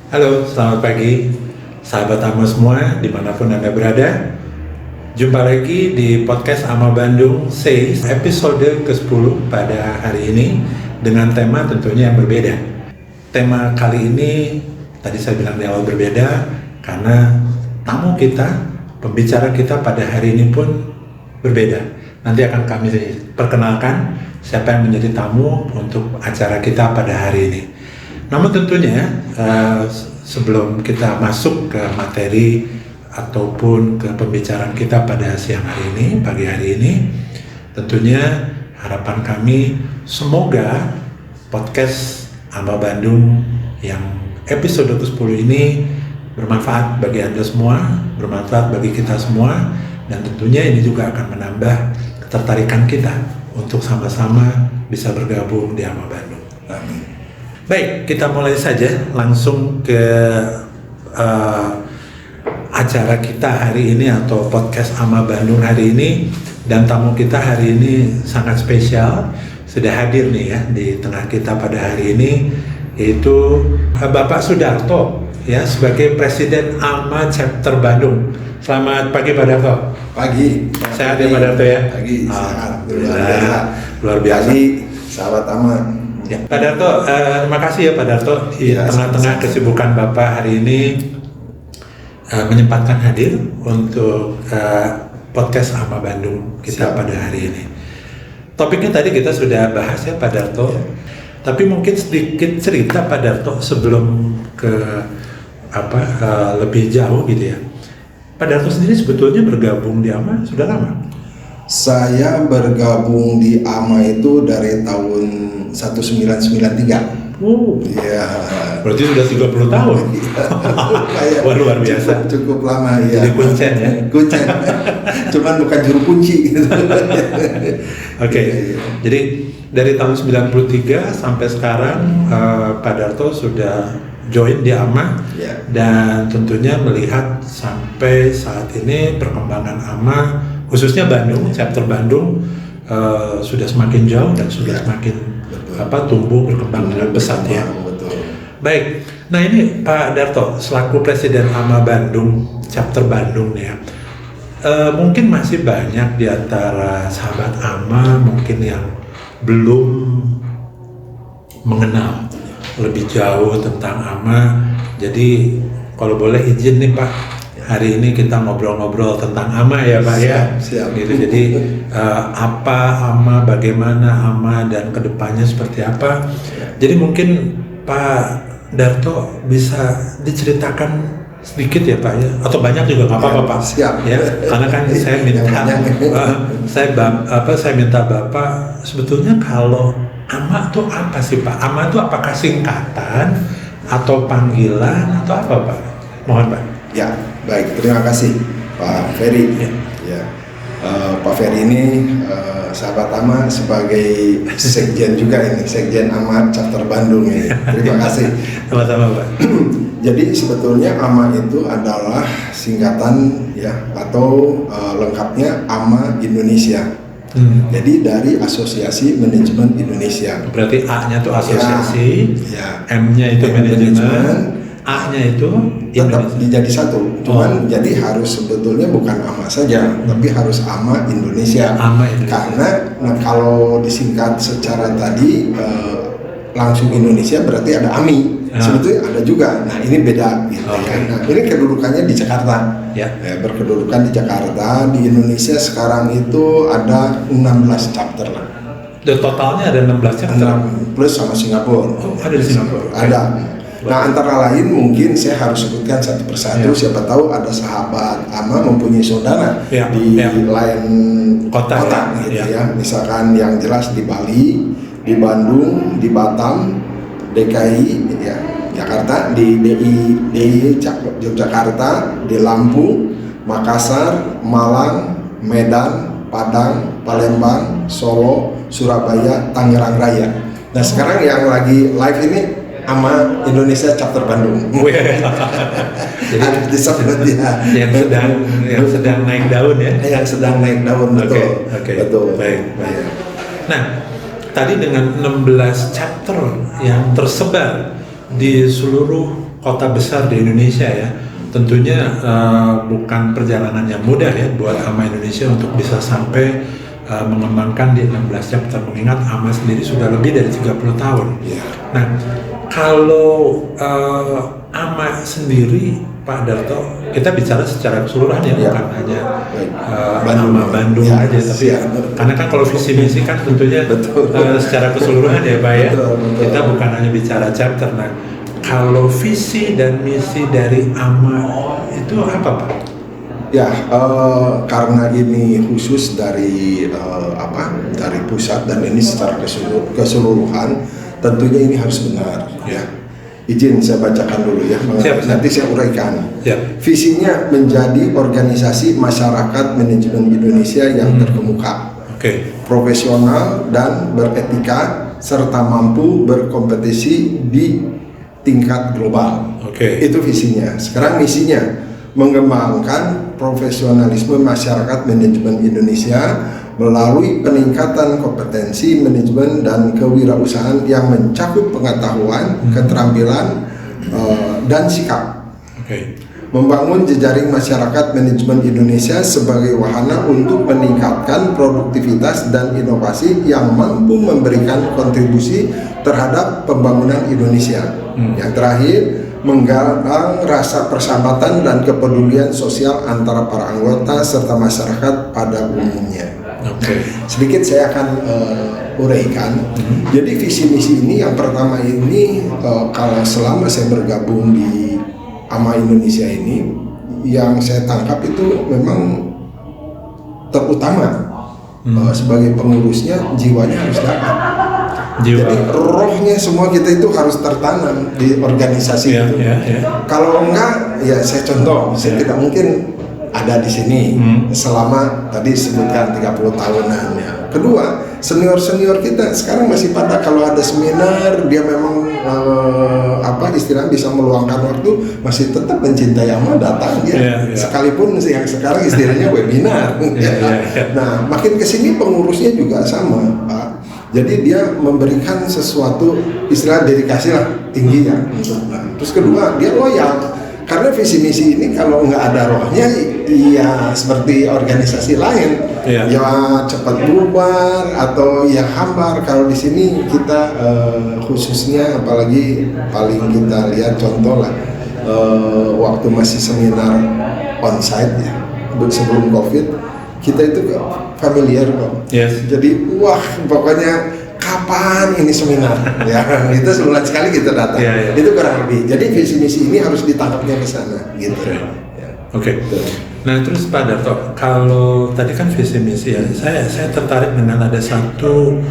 Halo, selamat pagi sahabat AMA semua dimanapun Anda berada. Jumpa lagi di podcast AMA Bandung Says episode ke-10 pada hari ini dengan tema tentunya yang berbeda. Tema kali ini tadi saya bilang di awal berbeda karena tamu kita, pembicara kita pada hari ini pun berbeda. Nanti akan kami perkenalkan siapa yang menjadi tamu untuk acara kita pada hari ini. Namun tentunya sebelum kita masuk ke materi ataupun ke pembicaraan kita pada siang hari ini, pagi hari ini, tentunya harapan kami semoga podcast AMA Bandung yang episode ke-10 ini bermanfaat bagi Anda semua, bermanfaat bagi kita semua, dan tentunya ini juga akan menambah ketertarikan kita untuk sama-sama bisa bergabung di AMA Bandung. Amin. Baik, kita mulai saja langsung ke acara kita hari ini atau podcast AMA Bandung hari ini. Dan tamu kita hari ini sangat spesial, sudah hadir nih ya di tengah kita pada hari ini, yaitu Bapak Sudarto ya sebagai Presiden AMA Chapter Bandung. Selamat pagi Pak Darto. Pagi. Sehat ya Pak Darto ya? Pagi, sehat. Luar biasa. Pagi, sahabat AMA. Ya, Pak Darto, terima kasih ya Pak Darto di tengah-tengah kesibukan Bapak hari ini menyempatkan hadir untuk podcast AMA Bandung kita pada hari ini. Topiknya tadi kita sudah bahas ya Pak Darto, tapi mungkin sedikit cerita Pak Darto sebelum ke lebih jauh gitu ya. Pak Darto sendiri sebetulnya bergabung di AMA sudah lama? Saya bergabung di AMA itu dari tahun 1993. Iya. Berarti sudah 30 tahun. Wah, luar biasa. Cukup lama ya. Jadi kuncen ya. Kuncen. Cuman bukan juru kunci gitu. Oke. Jadi dari tahun 93 sampai sekarang Pak Darto sudah join di AMA dan tentunya melihat sampai saat ini perkembangan AMA khususnya Bandung, chapter Bandung sudah semakin jauh dan sudah semakin tumbuh berkembang dengan pesat ya. Betul. Baik, nah ini Pak Darto selaku Presiden AMA Bandung, chapter Bandung nih ya. Mungkin masih banyak di antara sahabat AMA mungkin yang belum mengenal lebih jauh tentang AMA. Jadi kalau boleh izin nih Pak, hari ini kita ngobrol-ngobrol tentang AMA ya Pak ya. Siap. Gitu. Jadi apa AMA, bagaimana AMA dan kedepannya seperti apa. Jadi mungkin Pak Darto bisa diceritakan sedikit ya Pak ya, atau banyak juga nggak apa-apa Pak. Siap. Ya, karena kan saya minta Bapak sebetulnya kalau AMA itu apa sih Pak? AMA itu apakah singkatan atau panggilan atau apa Pak? Mohon Pak. Ya, baik. Terima kasih Pak Ferry. Ya. Pak Ferry ini sahabat AMA sebagai sekjen juga ini, sekjen AMA Chapter Bandung ini. Terima kasih. Sama-sama Pak. Jadi sebetulnya AMA itu adalah singkatan ya atau lengkapnya AMA Indonesia. Jadi dari Asosiasi Manajemen Indonesia. Berarti A-nya itu asosiasi, ya. M-nya itu manajemen, A-nya itu tetap jadi satu. Cuman jadi harus sebetulnya bukan AMA saja, tapi harus AMA Indonesia. AMA Indonesia. Karena kalau disingkat secara tadi langsung Indonesia berarti ada AMI. Sebetulnya ada juga. Nah ini beda gitu ya. Nah ini kedudukannya di Jakarta. Berkedudukan di Jakarta. Di Indonesia sekarang itu ada 16 chapter lah. Dan totalnya ada 16 chapter. Plus sama Singapura. Oh, ada di Singapura. Ada. Nah antara lain mungkin saya harus sebutkan satu persatu. Siapa tahu ada sahabat AMA mempunyai saudara di lain kota gitu ya. Misalkan yang jelas di Bali, di Bandung, di Batam, DKI ya, Jakarta, di DI Yogyakarta, di Lampung, Makassar, Malang, Medan, Padang, Palembang, Solo, Surabaya, Tangerang Raya. Nah sekarang yang lagi live ini AMA Indonesia Chapter Bandung. Jadi disebut ya. yang sedang naik daun ya. Yang sedang naik daun, betul. Betul. Baik. Nah, tadi dengan 16 chapter yang tersebar di seluruh kota besar di Indonesia ya. Tentunya bukan perjalanan yang mudah ya buat AMA Indonesia untuk bisa sampai mengembangkan di 16 chapter, mengingat AMA sendiri sudah lebih dari 30 tahun. Nah, kalau AMA sendiri, Pak Darto, kita bicara secara keseluruhan ya, bukan hanya AMA Bandung aja, tapi karena kan kalau visi misi kan tentunya secara keseluruhan ya Pak ya, kita bukan hanya bicara chapter. Nah, kalau visi dan misi dari AMA itu apa Pak? Ya, karena ini khusus dari dari pusat dan ini secara keseluruhan, tentunya ini harus benar. Ya, izin saya bacakan dulu ya, nanti saya uraikan. Visinya menjadi organisasi masyarakat manajemen Indonesia yang terkemuka, profesional dan beretika, serta mampu berkompetisi di tingkat global. Itu visinya. Sekarang misinya mengembangkan profesionalisme masyarakat manajemen Indonesia melalui peningkatan kompetensi manajemen dan kewirausahaan yang mencakup pengetahuan, keterampilan, dan sikap. Membangun jejaring masyarakat manajemen Indonesia sebagai wahana untuk meningkatkan produktivitas dan inovasi yang mampu memberikan kontribusi terhadap pembangunan Indonesia. Yang terakhir, menggalang rasa persahabatan dan kepedulian sosial antara para anggota serta masyarakat pada umumnya. Sedikit saya akan uraikan. Jadi visi misi ini yang pertama ini, kalau selama saya bergabung di AMA Indonesia ini, yang saya tangkap itu memang terutama sebagai pengurusnya jiwanya harus dapat. Jadi rohnya semua kita itu harus tertanam di organisasi itu. Kalau enggak, ya saya contoh, saya tidak mungkin ada di sini selama tadi sebutkan 30 tahunan ya. Kedua, senior kita sekarang masih pada kalau ada seminar dia memang istilahnya bisa meluangkan waktu, masih tetap mencintai AMA, datang ya. Sekalipun yang sekarang istilahnya webinar. Nah, makin kesini pengurusnya juga sama, Pak. Jadi dia memberikan sesuatu istilah dedikasi lah tinggi ya. Terus kedua, dia loyal. Karena visi misi ini kalau nggak ada rohnya, ya seperti organisasi lain, ya cepat bubar atau ya hambar. Kalau di sini kita khususnya, apalagi paling kita lihat contoh lah, waktu masih seminar onsite ya, sebelum COVID, kita itu familiar kok. Jadi wah pokoknya kapan ini seminar ya, itu sebulan sekali kita datang. Itu kurang lebih. Jadi visi misi ini harus ditangkapnya ke sana gitu. Nah, terus Pak Darto, kalau tadi kan visi misi ya, saya tertarik dengan ada satu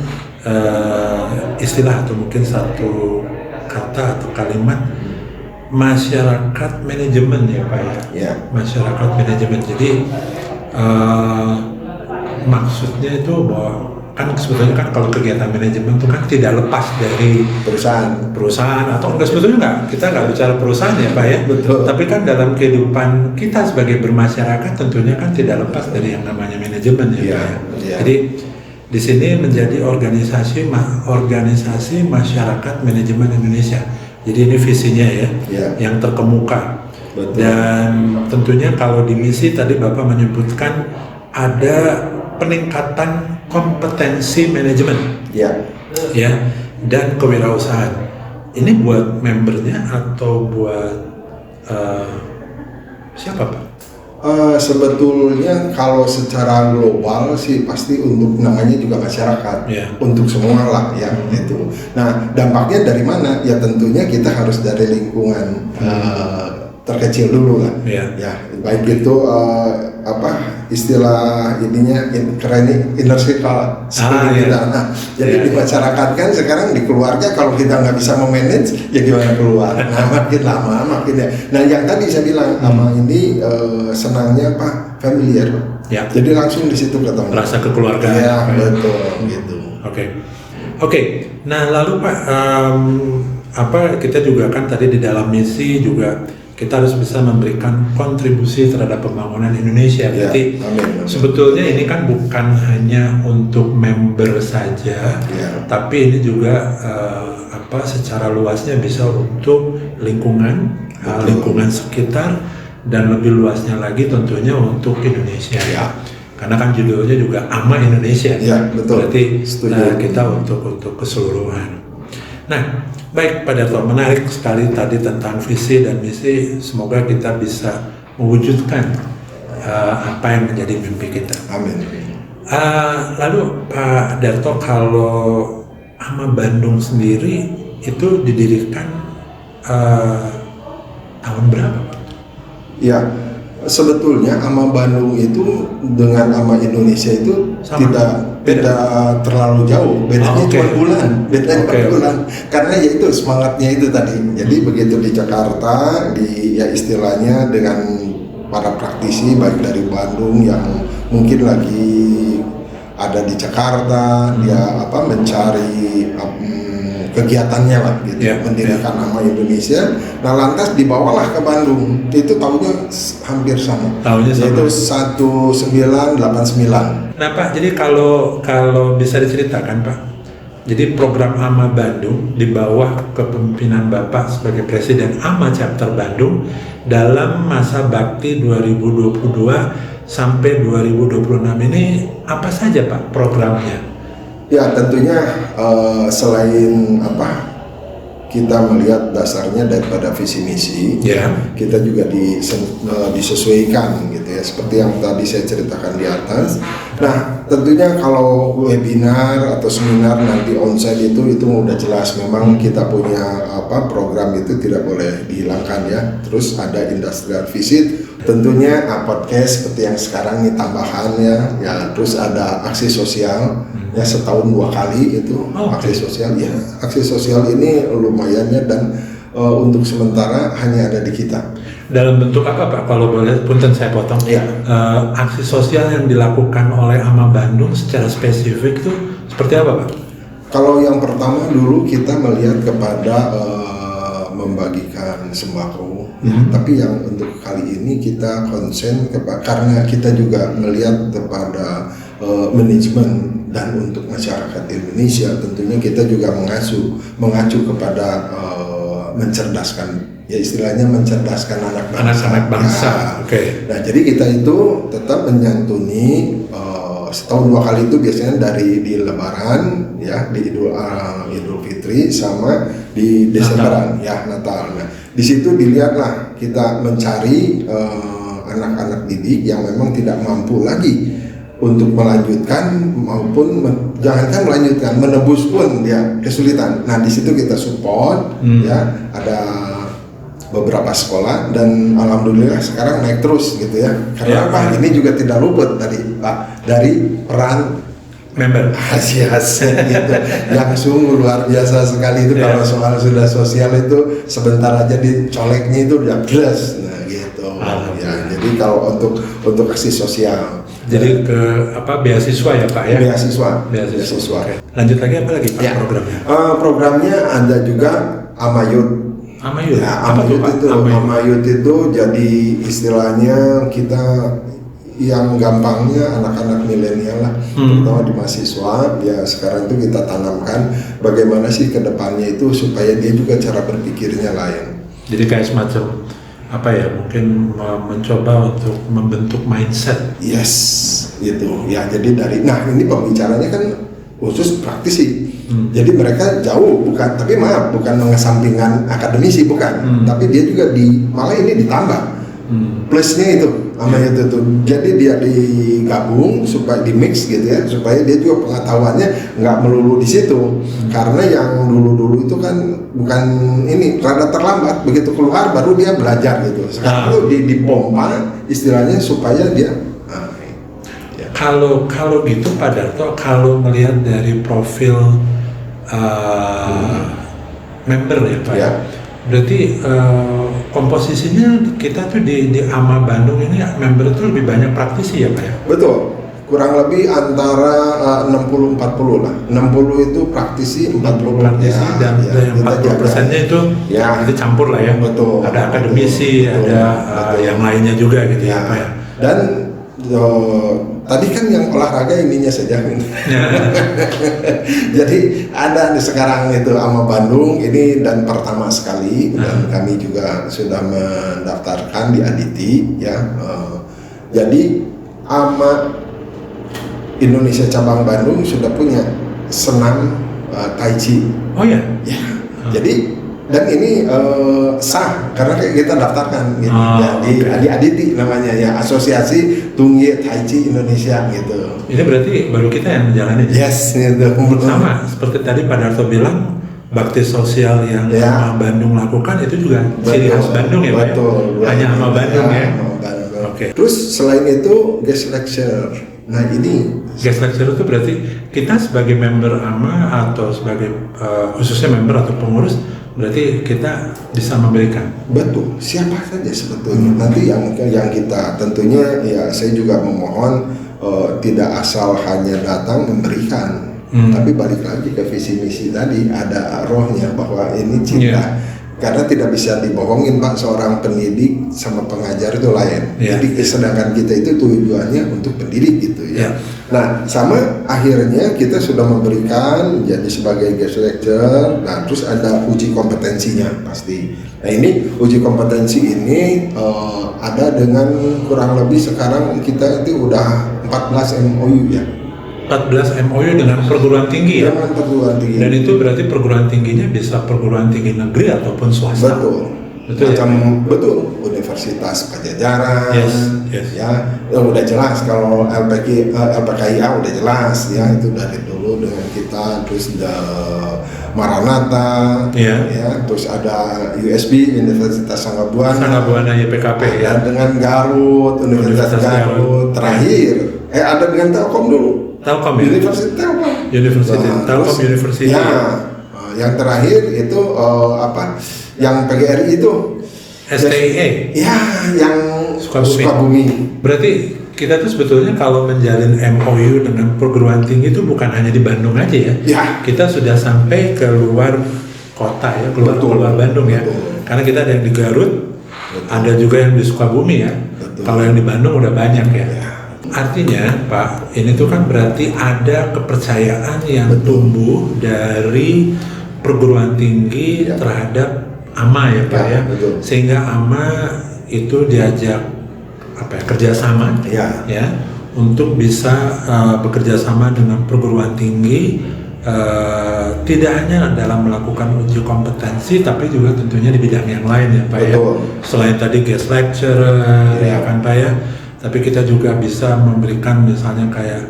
istilah atau mungkin satu kata atau kalimat, masyarakat manajemen ya Pak ya. Masyarakat manajemen. Jadi maksudnya itu bahwa kan sebetulnya kan kalau kegiatan manajemen itu kan tidak lepas dari perusahaan atau enggak, sebetulnya enggak, kita nggak bicara perusahaan ya Pak ya. Tapi kan dalam kehidupan kita sebagai bermasyarakat tentunya kan tidak lepas dari yang namanya manajemen ya Pak ya. Jadi di sini menjadi organisasi masyarakat manajemen Indonesia. Jadi ini visinya ya, yang terkemuka. Dan tentunya kalau di misi tadi Bapak menyebutkan ada peningkatan kompetensi manajemen, dan kewirausahaan. Ini buat membernya atau buat siapa Pak? Sebetulnya kalau secara global sih pasti untuk namanya juga masyarakat, untuk semua lah ya itu. Nah dampaknya dari mana? Ya tentunya kita harus dari lingkungan terkecil dulu lah, baik itu istilah ininya keren inner circle kita. Nah, jadi di masyarakat kan sekarang di keluarga kalau kita nggak bisa memanage ya gimana keluar. Nah makin lama makin ya. Nah yang tadi saya bilang sama ini senangnya Pak familiar. Jadi langsung di situ ketemu. Rasa kekeluargaan. Ya betul gitu. Oke. Nah lalu Pak kita juga kan tadi di dalam misi juga kita harus bisa memberikan kontribusi terhadap pembangunan Indonesia. Berarti sebetulnya ini kan bukan hanya untuk member saja, tapi ini juga secara luasnya bisa untuk lingkungan sekitar, dan lebih luasnya lagi tentunya untuk Indonesia. Karena kan judulnya juga Ama Indonesia. Berarti kita untuk keseluruhan. Nah, baik Pak Darto, menarik sekali tadi tentang visi dan misi. Semoga kita bisa mewujudkan apa yang menjadi mimpi kita. Amin. Lalu Pak Darto, kalau Ama Bandung sendiri itu didirikan tahun berapa, Pak? Ya, sebetulnya Ama Bandung itu dengan Ama Indonesia itu tidak terlalu jauh, bedanya cuma bulan, bulan. Karena ya itu semangatnya itu tadi. Jadi begitu di Jakarta, istilahnya dengan para praktisi baik dari Bandung yang mungkin lagi ada di Jakarta, dia mencari kegiatannya lah gitu, mendirikan Ama Indonesia. Nah lantas dibawalah ke Bandung, itu tahunnya hampir sama, yaitu 1989. Nah Pak, jadi kalau bisa diceritakan Pak, jadi program Ama Bandung di bawah kepemimpinan Bapak sebagai Presiden Ama Chapter Bandung dalam masa bakti 2022 sampai 2026 ini apa saja Pak programnya? Ya tentunya selain kita melihat dasarnya daripada visi misi, kita juga disesuaikan gitu ya, seperti yang tadi saya ceritakan di atas. Nah tentunya kalau webinar atau seminar nanti onsite itu udah jelas, memang kita punya program itu tidak boleh dihilangkan ya. Terus ada industrial visit, tentunya podcast seperti yang sekarang ini tambahannya ya. Terus ada aksi sosial ya, setahun 2 kali itu aksi sosial ya. Aksi sosial ini lumayannya, dan untuk sementara hanya ada di kita. Dalam bentuk apa Pak? Kalau boleh, punten saya potong. Aksi sosial yang dilakukan oleh Ama Bandung secara spesifik itu seperti apa Pak? Kalau yang pertama dulu kita melihat kepada membagikan sembako, tapi yang untuk kali ini kita konsen karena kita juga melihat kepada manajemen dan untuk masyarakat Indonesia, tentunya kita juga mengacu kepada mencerdaskan, ya istilahnya mencerdaskan anak bangsa. Nah jadi kita itu tetap menyantuni setahun 2 kali itu, biasanya di Lebaran ya, di Idul Fitri sama di Desemberan Natal. Nah di situ dilihatlah kita mencari anak-anak didik yang memang tidak mampu lagi untuk melanjutkan maupun jangankan melanjutkan, menebus pun dia kesulitan. Nah di situ kita support ya, ada beberapa sekolah dan alhamdulillah sekarang naik terus gitu ya. Karena ini juga tidak luput tadi Pak dari peran member gitu. Yang sungguh luar biasa sekali itu. Kalau soal sudah sosial itu sebentar aja dicoleknya itu udah jelas. Nah gitu ya. Jadi kalau untuk aksi sosial, jadi ke beasiswa ya Pak ya? Beasiswa. Okay. Lanjut lagi apa lagi Pak programnya? Programnya ada juga Amayut. Amayut itu jadi istilahnya kita yang gampangnya anak-anak milenial lah, terutama di mahasiswa ya. Sekarang itu kita tanamkan bagaimana sih ke depannya itu supaya dia juga cara berpikirnya lain. Jadi kayak semacam mungkin mencoba untuk membentuk mindset. Yes, gitu ya. Jadi ini pembicaranya kan khusus praktisi. Jadi mereka jauh bukan mengesampingkan akademisi, bukan. Tapi dia juga malah ini ditambah plusnya itu sama itu tuh. Jadi dia digabung supaya di mix gitu ya, supaya dia juga pengetahuannya nggak melulu di situ. Karena yang dulu itu kan bukan ini, rada terlambat, begitu keluar baru dia belajar gitu. Sekarang itu dipompa istilahnya supaya dia Kalau gitu Pak Darto, kalau melihat dari profil member ya Pak, berarti komposisinya kita tuh di Ama Bandung ini member itu lebih banyak praktisi ya Pak ya? Betul. kurang lebih antara 60-40 lah. 60 itu praktisi, 40 praktisi dan yang 40%-nya itu campur lah ya. Betul. Ada akademisi, betul, ada yang lainnya juga gitu ya, Pak ya. Dan tadi kan yang olahraga ininya saja. Jadi ada di sekarang itu AMA Bandung ini dan pertama sekali dan kami juga sudah mendaftarkan di Aditi ya. Jadi AMA Indonesia Cabang Bandung sudah punya senam Tai Chi. Oh ya? Ya. Jadi dan ini sah karena kita daftarkan gitu ya, di Aditi namanya ya, Asosiasi Tungye Tai Chi Indonesia gitu. Ini berarti baru kita yang menjalani. Yes, itu sama seperti tadi Pak Darto bilang, bakti sosial yang AMA Bandung lakukan itu juga ciri khas Bandung ya, Pak. Betul. Hanya AMA Bandung ya. Oke. Terus selain itu guest lecture. Nah ini guest lecture itu berarti kita sebagai member AMA atau sebagai khususnya member atau pengurus, berarti kita bisa memberikan. Betul, siapa saja sebetulnya. Nanti yang kita tentunya ya saya juga memohon tidak asal hanya datang memberikan, tapi balik lagi ke visi misi tadi, ada rohnya bahwa ini cinta. Karena tidak bisa dibohongin Pak, seorang pendidik sama pengajar itu lain. Jadi sedangkan kita itu tujuannya untuk pendidik gitu ya. Nah sama akhirnya kita sudah memberikan jadi sebagai guest lecture. Nah terus ada uji kompetensinya pasti. Nah ini uji kompetensi ini ada dengan kurang lebih sekarang kita itu udah 14 MOU ya. 14 MOU dengan perguruan tinggi ya? Dengan perguruan tinggi. Dan itu berarti perguruan tingginya bisa perguruan tinggi negeri ataupun swasta? Betul ya? Betul, Universitas Pajajaran, ya udah jelas kalau LPKIA udah jelas ya, itu dari dulu dengan kita, terus Maranatha, ya, terus ada USB Universitas Sanggabuana YPKP ya, dengan Garut, Universitas Garut, terakhir ada dengan Telkom dulu. Telkom ya? Telkom University. Ya, yang terakhir itu yang PGRI itu STIE. Ya, yang Sukabumi. Berarti kita tuh sebetulnya kalau menjalin MOU dengan perguruan tinggi itu bukan hanya di Bandung aja ya. Kita sudah sampai ke luar kota ya, keluar Bandung ya. Karena kita ada yang di Garut, ada juga yang di Sukabumi ya. Kalau yang di Bandung udah banyak ya. Artinya Pak, ini tuh kan berarti ada kepercayaan yang tumbuh dari perguruan tinggi terhadap AMA ya Pak ya. Sehingga AMA itu diajak kerjasama ya untuk bisa bekerja sama dengan perguruan tinggi, tidak hanya dalam melakukan uji kompetensi tapi juga tentunya di bidang yang lain ya Pak ya. Selain tadi guest lecturer ya kan Pak ya. Tapi kita juga bisa memberikan misalnya kayak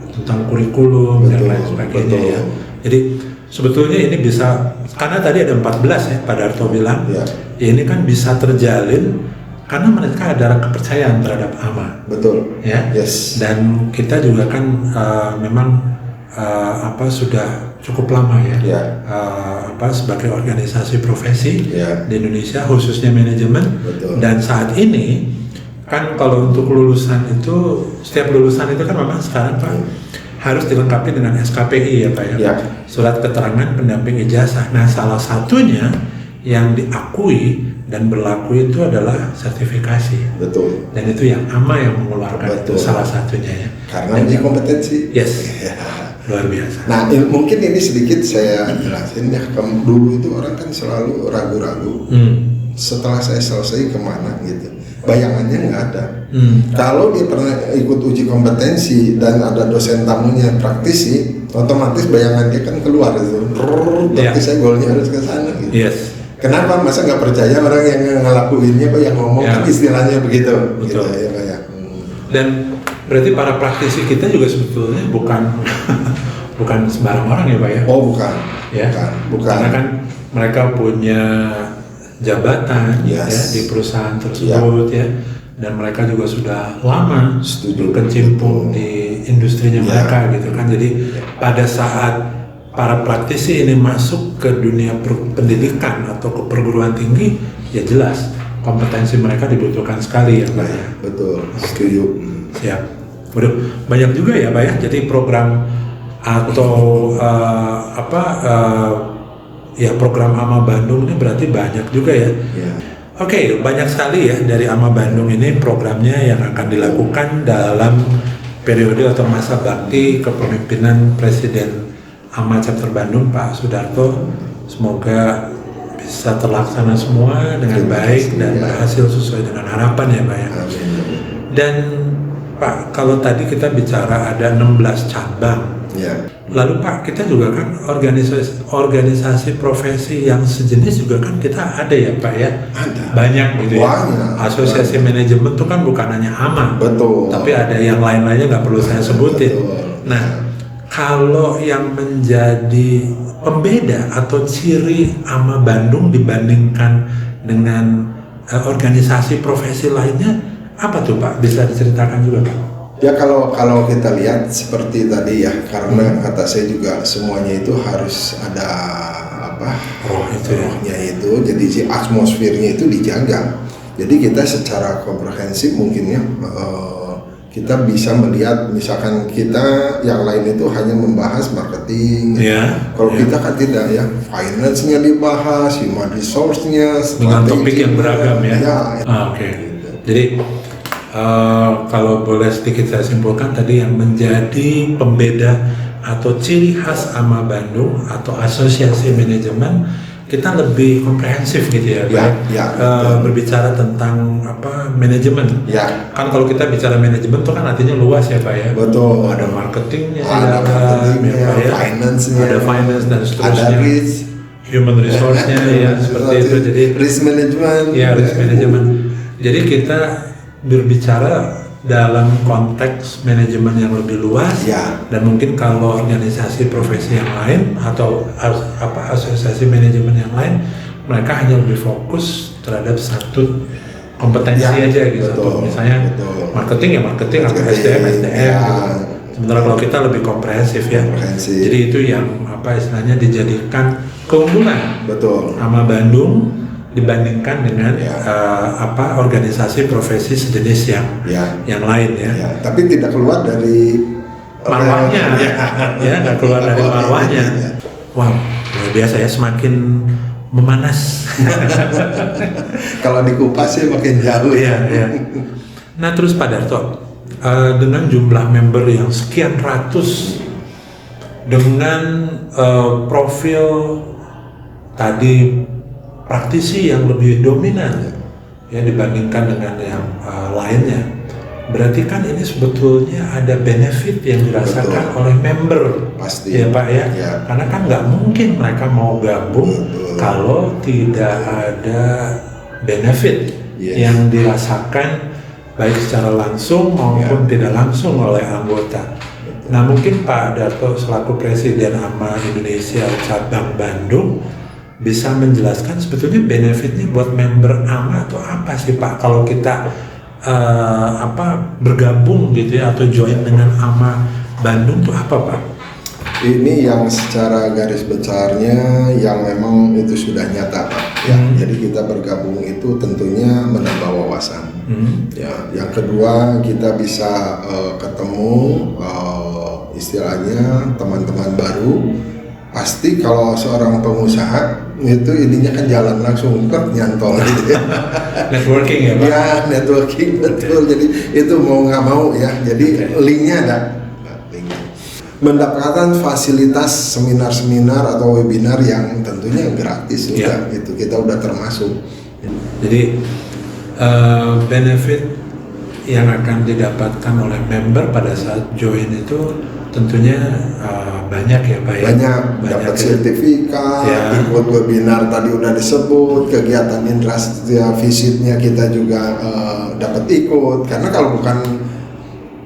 tentang kurikulum dan lain sebagainya ya. Jadi sebetulnya ini bisa, karena tadi ada 14 ya Pak Darto bilang, ya ini kan bisa terjalin karena mereka ada kepercayaan terhadap AMA. Betul. Ya. Dan kita juga kan memang sudah cukup lama ya. Sebagai organisasi profesi di Indonesia khususnya manajemen. Dan saat ini kan kalau untuk lulusan itu, setiap lulusan itu kan memang sekarang Pak harus dilengkapi dengan SKPI ya Pak ya. Surat keterangan pendamping ijazah. Nah salah satunya yang diakui dan berlaku itu adalah sertifikasi. Dan itu yang AMA yang mengeluarkan itu salah satunya ya. Karena ini kompetensi. Luar biasa. Nah mungkin ini sedikit saya jelasin ya. Dulu itu orang kan selalu ragu-ragu. Setelah saya selesai kemana gitu, bayangannya nggak ada. Kalau dia pernah ikut uji kompetensi dan ada dosen tamunya praktisi, otomatis bayangan dia kan keluar itu. Berarti saya goalnya harus ke sana gitu. Kenapa? Masa nggak percaya orang yang ngelakuinnya Pak, yang ngomong kan istilahnya begitu. Betul. Gitu, ya, Pak, ya. Dan berarti para praktisi kita juga sebetulnya bukan sembarang orang ya Pak ya? Bukan. Bukan. Karena kan mereka punya jabatan ya di perusahaan tersebut ya, dan mereka juga sudah lama berkecimpung di industrinya mereka gitu kan. Jadi pada saat para praktisi ini masuk ke dunia pendidikan atau ke perguruan tinggi, ya jelas kompetensi mereka dibutuhkan sekali ya Pak ya. Betul, setuju. Siap. Waduh, banyak juga ya Pak ya. Jadi program atau ya program AMA Bandung ini berarti banyak juga ya. Oke, banyak sekali ya dari AMA Bandung ini programnya yang akan dilakukan dalam periode atau masa bakti kepemimpinan Presiden AMA Chapter Bandung Pak Sudarto. Semoga bisa terlaksana semua dengan baik dan berhasil sesuai dengan harapan ya Pak ya. Dan Pak, kalau tadi kita bicara ada 16 cabang. Lalu Pak, kita juga kan organisasi profesi yang sejenis juga kan kita ada ya Pak ya? Ada. Banyak gitu ya. Asosiasi manajemen itu kan bukan hanya AMA. Betul. Tapi ada yang lain-lainnya nggak perlu saya sebutin. Nah, kalau yang menjadi pembeda atau ciri AMA Bandung dibandingkan dengan organisasi profesi lainnya, apa tuh Pak? Bisa diceritakan juga Pak? Ya kalau kita lihat seperti tadi ya, karena kata saya juga semuanya itu harus ada rohnya itu, jadi si atmosfernya itu dijaga. Jadi kita secara komprehensif mungkin ya kita bisa melihat, misalkan kita yang lain itu hanya membahas marketing. Kalau kita kan tidak ya, finance-nya dibahas, human resource-nya, dengan topik yang beragam ya. Oke. Jadi kalau boleh sedikit saya simpulkan tadi, yang menjadi pembeda atau ciri khas AMA Bandung atau asosiasi manajemen, kita lebih komprehensif gitu ya, berbicara tentang manajemen. Kan kalau kita bicara manajemen itu kan artinya luas ya Pak ya. Betul. Ada marketingnya, ada finance-nya, ada finance dan seterusnya. Ada risk, human resource-nya ya seperti itu. Jadi risk management. Ya, risk management. Jadi kita berbicara dalam konteks manajemen yang lebih luas, dan mungkin kalau organisasi profesi yang lain atau asosiasi manajemen yang lain, mereka hanya lebih fokus terhadap satu kompetensi aja gitu. Misalnya marketing ya marketing, atau SDM gitu. Sementara kalau kita lebih komprehensif ya. Jadi itu yang istilahnya dijadikan keunggulan AMA Bandung dibandingkan dengan organisasi profesi sejenis yang lain ya. Tapi tidak keluar dari marwahnya ya, nggak keluar dari marwahnya. Wow, luar biasa ya, semakin memanas. Kalau dikupas sih makin jauh ya. Nah terus Pak Darto, dengan jumlah member yang sekian ratus, dengan profil tadi praktisi yang lebih dominan ya dibandingkan dengan yang lainnya, berarti kan ini sebetulnya ada benefit yang dirasakan oleh member. Pasti ya Pak ya, karena kan nggak mungkin mereka mau gabung kalau tidak ada benefit yang dirasakan baik secara langsung maupun tidak langsung oleh anggota. Nah mungkin Pak Darto selaku Presiden AMA Indonesia Cabang Bandung bisa menjelaskan sebetulnya benefitnya buat member AMA atau apa sih Pak kalau kita bergabung gitu ya atau join dengan AMA Bandung itu apa Pak? Ini yang secara garis besarnya yang memang itu sudah nyata Pak. Jadi kita bergabung itu tentunya menambah wawasan. Yang kedua kita bisa ketemu istilahnya teman-teman baru. Pasti kalau seorang pengusaha itu ininya kan jalan langsung nyantol gitu ya. Networking ya Pak? Ya networking betul. Jadi itu mau nggak mau ya. Jadi linknya ada. Mendapatkan fasilitas seminar-seminar atau webinar yang tentunya gratis juga. Itu kita udah termasuk. Jadi benefit yang akan didapatkan oleh member pada saat join itu tentunya banyak ya Pak ya. Banyak dapat sertifikat, ikut webinar tadi udah disebut, kegiatan industria visitnya kita juga dapat ikut, karena kalau bukan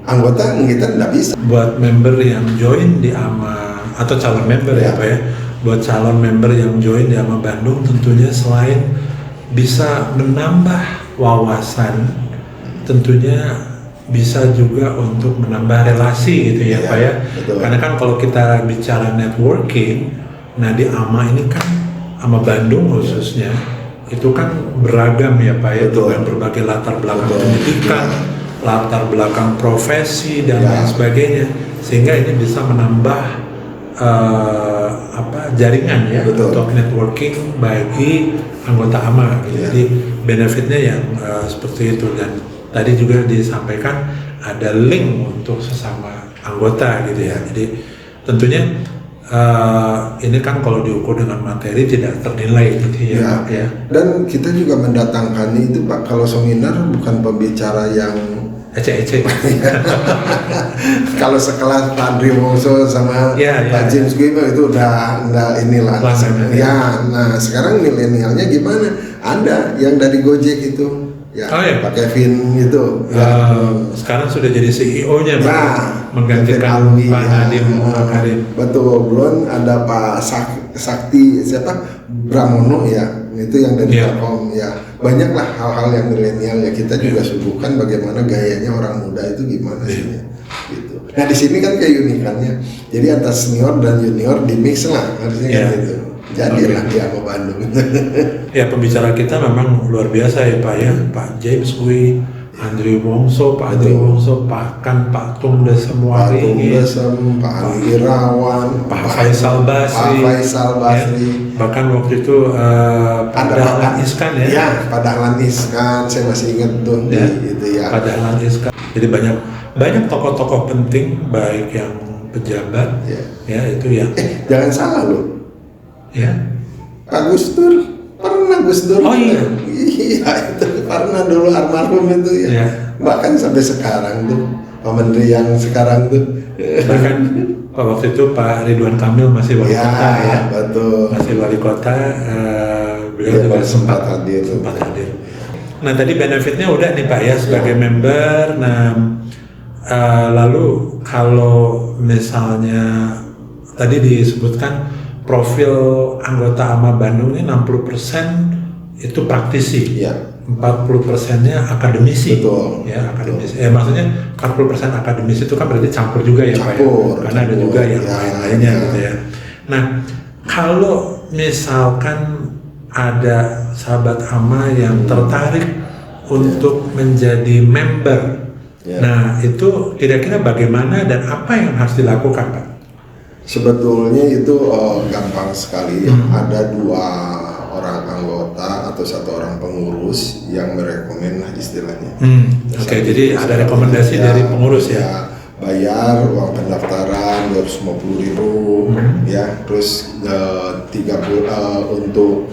anggota kita nggak bisa. Buat member yang join di AMA atau calon member ya Pak ya, buat calon member yang join di AMA Bandung tentunya selain bisa menambah wawasan, tentunya bisa juga untuk menambah relasi gitu ya Pak ya. Betul. Karena kan kalau kita bicara networking, nah di AMA ini kan AMA Bandung khususnya itu kan beragam ya Pak ya, Betul. dengan berbagai latar belakang Betul. pendidikan, latar belakang profesi dan lain sebagainya, sehingga ini bisa menambah jaringan ya. Betul. Untuk networking bagi anggota AMA gitu. Jadi benefitnya yang seperti itu, dan tadi juga disampaikan ada link untuk sesama anggota gitu ya. Jadi tentunya ini kan kalau diukur dengan materi tidak ternilai gitu ya, Pak ya. Dan kita juga mendatangkan itu Pak, kalau seminar bukan pembicara yang ece-ece. Kalau sekelas Pak Andri Wongso sama Pak James Guimer itu udah inilah. Nah sekarang milenialnya gimana? Ada yang dari Gojek itu. Ya, Pak Kevin itu. Sekarang sudah jadi CEO-nya, menggantikan Pak Nadiem Makarim. Betul, belum ada Pak Sakti Bramono ya, itu yang dari Telkom ya. Banyaklah hal-hal yang milenial ya, kita juga suguhkan bagaimana gayanya orang muda itu gimana sih. Gitu. Nah di sini kan keunikannya, jadi antara senior dan junior di mix lah harusnya kan gitu. Jadilah dia AMA Bandung. Ya, pembicara kita memang luar biasa ya Pak ya, Pak James Hui, Andri Wongso, Pak Andri Wongso, Pak Tung Desem Waringin, Pak Andi Irawan, Pak Faisal Basri, bahkan waktu itu Pak Dahlan Iskan ya. Ya, Pak Dahlan Iskan, saya masih ingat tuh gitu ya. Pak Dahlan Iskan. Jadi banyak tokoh-tokoh penting baik yang pejabat ya itu ya. Jangan salah loh. Ya. Pak Gus Dur, pernah Gus Dur. Oh iya. Iya itu pernah dulu almarhum itu ya. Bahkan sampai sekarang tuh Pak Menteri yang sekarang tuh. Bahkan waktu itu Pak Ridwan Kamil masih wali kota ya. Betul. Masih wali kota, beliau juga sempat hadir. Nah tadi benefitnya udah nih Pak ya sebagai member. Nah lalu kalau misalnya tadi disebutkan profil anggota AMA Bandung ini 60% itu praktisi, 40%-nya akademisi. Betul. Ya akademisi. Maksudnya 40% akademisi itu kan berarti campur juga ya Pak ya, karena ada juga yang lain-lainnya gitu ya. Nah kalau misalkan ada sahabat AMA yang tertarik untuk menjadi member, nah itu kira-kira bagaimana dan apa yang harus dilakukan Pak? Sebetulnya itu gampang sekali. Ada 2 orang anggota atau 1 orang pengurus yang merekomend istilahnya. Oke, jadi ada rekomendasi dari pengurus ya. Bayar uang pendaftaran 250.000 ya, terus 30 untuk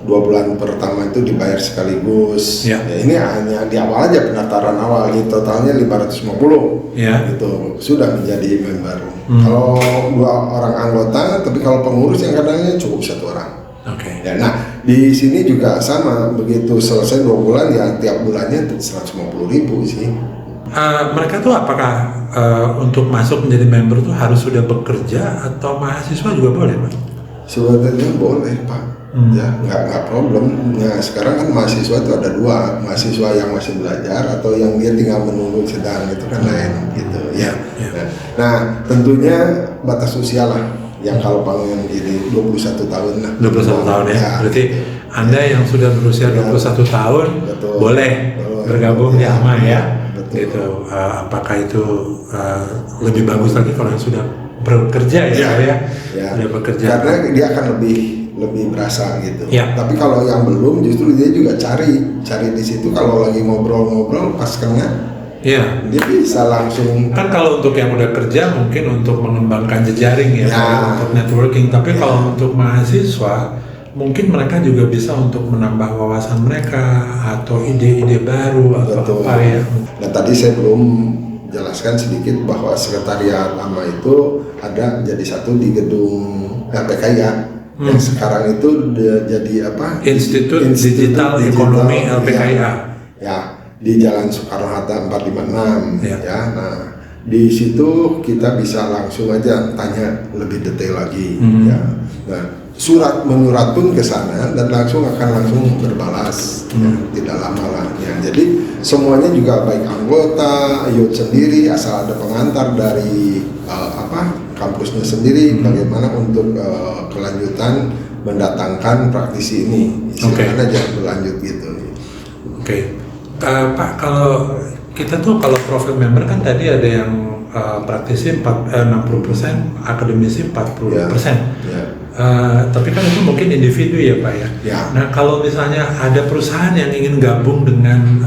2 bulan pertama itu dibayar sekaligus. Ya, ini hanya di awal aja, pendaftaran awal, ini totalnya 550 gitu, sudah menjadi member. Kalau 2 orang anggota, tapi kalau pengurus yang kadangnya cukup 1 orang. Ya, nah di sini juga sama, begitu selesai 2 bulan ya tiap bulannya 150.000 sih. Mereka tuh apakah untuk masuk menjadi member tuh harus sudah bekerja atau mahasiswa juga boleh Pak? Sebetulnya boleh Pak. Ya nggak problem. Nah sekarang kan mahasiswa itu ada 2, mahasiswa yang masih belajar atau yang dia tinggal menunggu sedang, itu kan lain gitu ya. Nah tentunya batas usia lah, yang kalau pengen ini 21 tahun lah. 21 tahun ya. Berarti Anda yang sudah berusia 21 tahun boleh bergabung di AMA ya. Gitu. Apakah itu lebih bagus lagi kalau yang sudah bekerja ya? Sudah bekerja. Karena dia akan lebih berasa gitu. Tapi kalau yang belum, justru dia juga cari di situ, kalau lagi ngobrol-ngobrol pas kena, dia bisa langsung. Kan kalau untuk yang udah kerja mungkin untuk mengembangkan jejaring untuk networking. Tapi kalau untuk mahasiswa mungkin mereka juga bisa untuk menambah wawasan mereka atau ide-ide baru atau apa ya. Nah tadi saya belum jelaskan sedikit bahwa sekretariat AMA itu ada jadi satu di gedung LPKIA. Yang sekarang itu jadi apa? Institut Digital Ekonomi LPKIA. Ya, di Jalan Soekarno-Hatta 456 ya. Nah, di situ kita bisa langsung aja tanya lebih detail lagi ya. Nah, menyurat pun ke sana dan langsung berbalas. Tidak lama lah ya. Jadi semuanya juga baik anggota, youth sendiri, asal ada pengantar dari kampusnya sendiri, bagaimana untuk kelanjutan mendatangkan praktisi ini, istilahnya jangan berlanjut gitu. Pak, kalau kita tuh kalau profil member kan tadi ada yang praktisi 60%, akademisi 40%. Tapi kan itu mungkin individu ya Pak ya. Nah kalau misalnya ada perusahaan yang ingin gabung dengan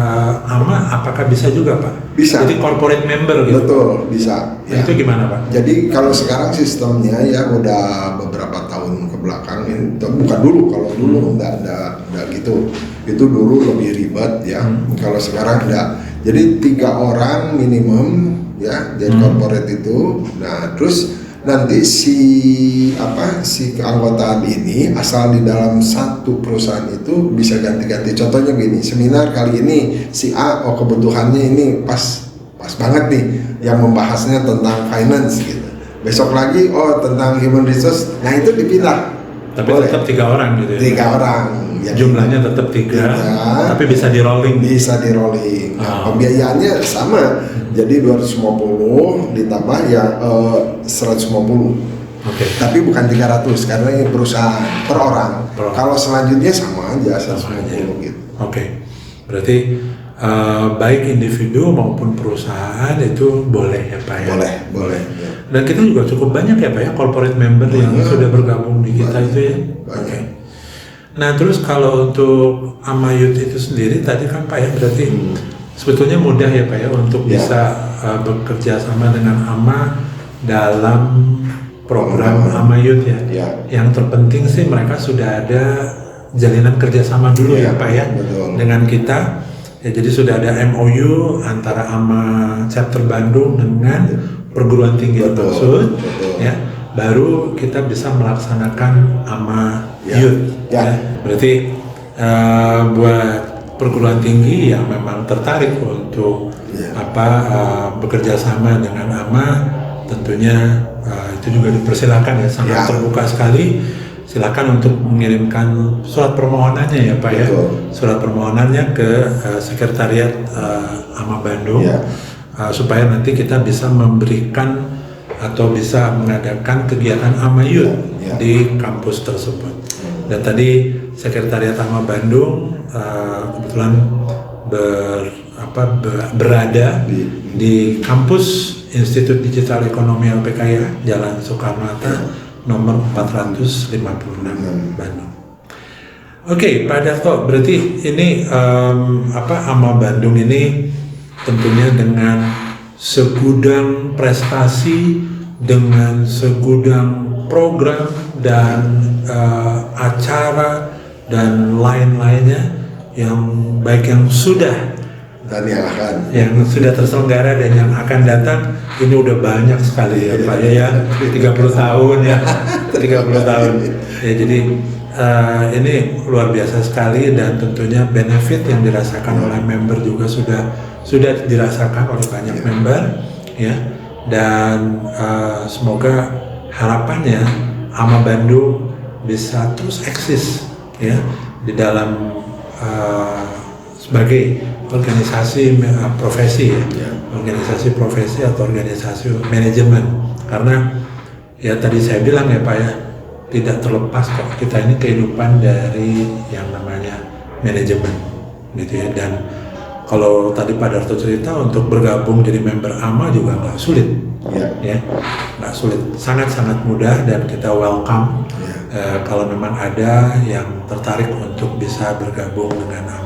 AMA, apakah bisa juga Pak? Bisa. Jadi corporate member gitu? Betul, bisa. Nah, itu gimana Pak? Jadi kalau sekarang sistemnya ya udah beberapa tahun ke belakang, bukan dulu, kalau dulu enggak gitu. Itu dulu lebih ribet ya. Kalau sekarang enggak. Jadi 3 orang minimum ya jadi corporate itu. Nah, terus nanti si keanggotaan ini asal di dalam satu perusahaan itu bisa ganti-ganti. Contohnya gini, seminar kali ini si A, kebutuhannya ini pas banget nih yang membahasnya tentang finance gitu. Besok lagi tentang human resource. Nah, itu dipindah. Tapi boleh. Tetap 3 orang gitu ya? 3 orang. Ya, jumlahnya tetap 3, tapi bisa di rolling. Bisa di rolling. Nah, pembiayaannya sama. Jadi 250 ditambah ya 150. Tapi bukan 300 karena ini perusahaan per orang. Kalau selanjutnya sama aja 150 gitu. Berarti baik individu maupun perusahaan itu boleh ya Pak ya? Boleh. Ya. Dan kita juga cukup banyak ya Pak ya corporate member yang sudah bergabung di kita itu ya. Nah terus kalau untuk AMA Youth itu sendiri tadi kan Pak ya berarti sebetulnya mudah ya Pak ya untuk bisa bekerja sama dengan AMA dalam program AMA Youth ya. Yang terpenting sih mereka sudah ada jalinan kerjasama dulu ya Pak ya dengan kita. Ya, jadi sudah ada MOU antara AMA Chapter Bandung dengan perguruan tinggi maksud ya. Baru kita bisa melaksanakan AMA Youth. Berarti buat perguruan tinggi yang memang tertarik untuk bekerja sama dengan AMA, tentunya itu juga dipersilakan ya, sangat terbuka sekali. Silakan untuk mengirimkan surat permohonannya ya Pak ya, surat permohonannya ke sekretariat AMA Bandung supaya nanti kita bisa memberikan atau bisa mengadakan kegiatan AMA Youth di kampus tersebut. Dan tadi sekretariat AMA Bandung kebetulan berada di kampus Institut Digital Ekonomi LPKI Jalan Soekarno-Hatta nomor 456 Bandung. Pak Darto, berarti ini AMA Bandung ini tentunya dengan segudang prestasi, dengan segudang program dan acara dan lain-lainnya yang baik yang sudah dan yang sudah terselenggara dan yang akan datang, ini udah banyak sekali ya Pak ya, 30 tahun ya 30 tahun ya. Jadi ini luar biasa sekali dan tentunya benefit yang dirasakan oleh member juga sudah dirasakan oleh banyak member ya. Dan semoga harapannya AMA Bandung bisa terus eksis ya di dalam sebagai organisasi profesi ya, organisasi profesi atau organisasi manajemen. Karena ya tadi saya bilang ya Pak ya, tidak terlepas kok kita ini kehidupan dari yang namanya manajemen gitu ya. Dan kalau tadi Pak Darto cerita untuk bergabung jadi member AMA juga nggak sulit ya, nggak sulit, sangat-sangat mudah dan kita welcome kalau memang ada yang tertarik untuk bisa bergabung dengan AMA.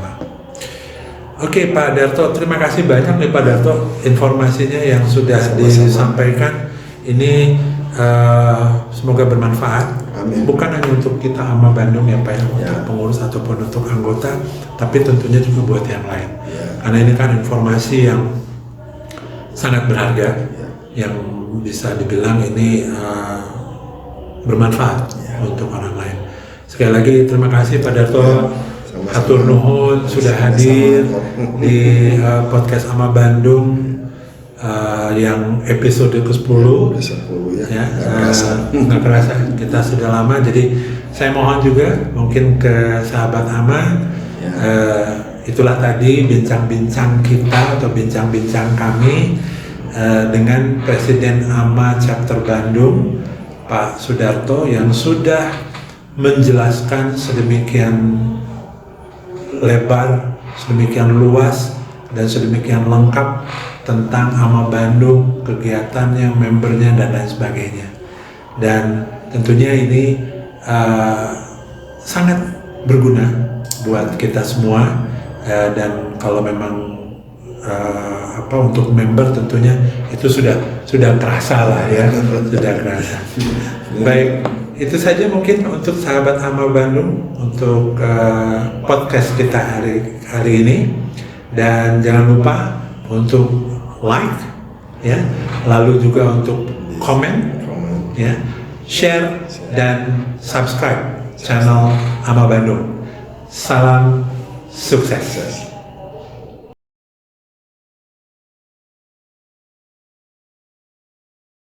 Pak Darto, terima kasih banyak nih Pak Darto informasinya yang sudah disampaikan. Ini semoga bermanfaat. Amin. Bukan hanya untuk kita AMA Bandung ya Pak ya, untuk pengurus ataupun untuk anggota, tapi tentunya juga buat yang lain. Karena ini kan informasi yang sangat berharga, yang bisa dibilang ini bermanfaat untuk orang lain. Sekali lagi terima kasih Pak Darto. Hatur nuhun sudah hadir di podcast AMA Bandung yang episode ke-10 ya. Nggak kerasa kita sudah lama, jadi saya mohon juga mungkin ke sahabat AMA itulah tadi bincang-bincang kita atau bincang-bincang kami dengan Presiden AMA Chapter Bandung, Pak Sudarto, yang sudah menjelaskan sedemikian lebar, sedemikian luas, dan sedemikian lengkap tentang AMA Bandung, kegiatannya, membernya, dan lain sebagainya. Dan tentunya ini sangat berguna buat kita semua, dan kalau memang untuk member tentunya itu sudah terasa lah ya, sudah terasa. Baik, itu saja mungkin untuk sahabat AMA Bandung untuk podcast kita hari ini, dan jangan lupa untuk like ya, lalu juga untuk komen ya, share dan subscribe channel AMA Bandung. Salam sukses.